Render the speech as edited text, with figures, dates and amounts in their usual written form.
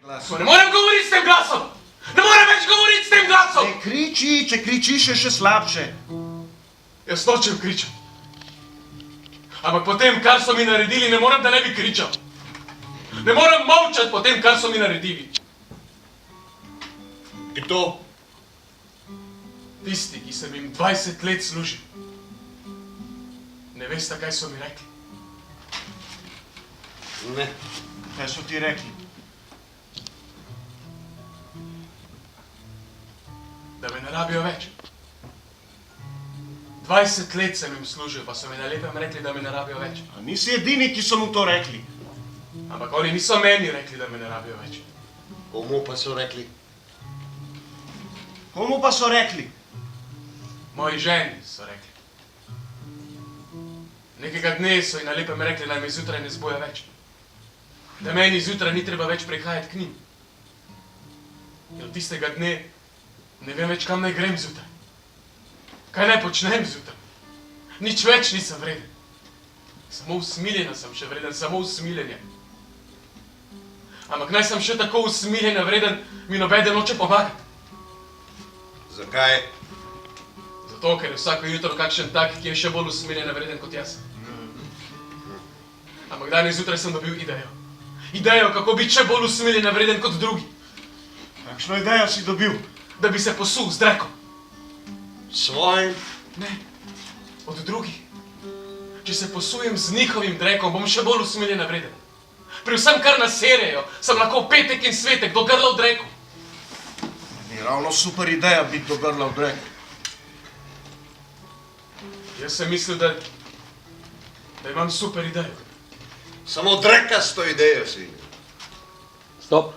glasom. Ne morem govoriti s tem glasom! Ne morem več govoriti s tem glasom! Ne kriči, če kričiš je še slabše. Jaz nočem kričati. Ampak po tem, kar so mi naredili, ne morem, da ne bi kričal. Ne morem molčati po tem, kar so mi naredili. Kdo? Tisti, ki sem jim 20 let služil. Ne veste, kaj so mi rekli? Ne. Kaj so ti rekli? Da me ne rabijo več. 20 let sem jim služil, pa so mi na lepem rekli, da me ne rabijo več. A nisi edini, ki so mu to rekli. Ampak oni niso meni rekli, da me ne rabijo več. Komu pa so rekli? Komu pa so rekli? Moji ženi so rekli. Nekega dne so ji na lepem rekli, naj me zjutraj ne zbuja več. Da meni zjutraj ni treba več prihajati k njim. In od tistega dne ne vem več, kam naj grem zjutraj. Kaj naj počnem zjutraj? Nič več nisem vreden. Samo usmiljena sem še vreden, samo usmiljenja. Ampak naj sem še tako usmiljenja vreden, mi nobeden noče pomagati. Zakaj? Zato, ker je vsako jutro kakšen tak, ki je še bolj usmiljena vreden kot jaz. Ampak danes zjutraj sem dobil idejo. Idejo, kako biti še bolj usmiljena vreden kot drugi. Kakšno idejo si dobil? Da bi se posul z drekom. Svojim? Ne, od drugih. Če se posujem z njihovim drekom, bom še bolj usmiljena vreden. Pri vsem, kar naserejo, sem lahko petek in svetek do grla v dreku. Ni ravno super ideja biti do grla v dreku. Jaz sem mislil, da imam super idejo. Samo drekasto idejo si. Stop.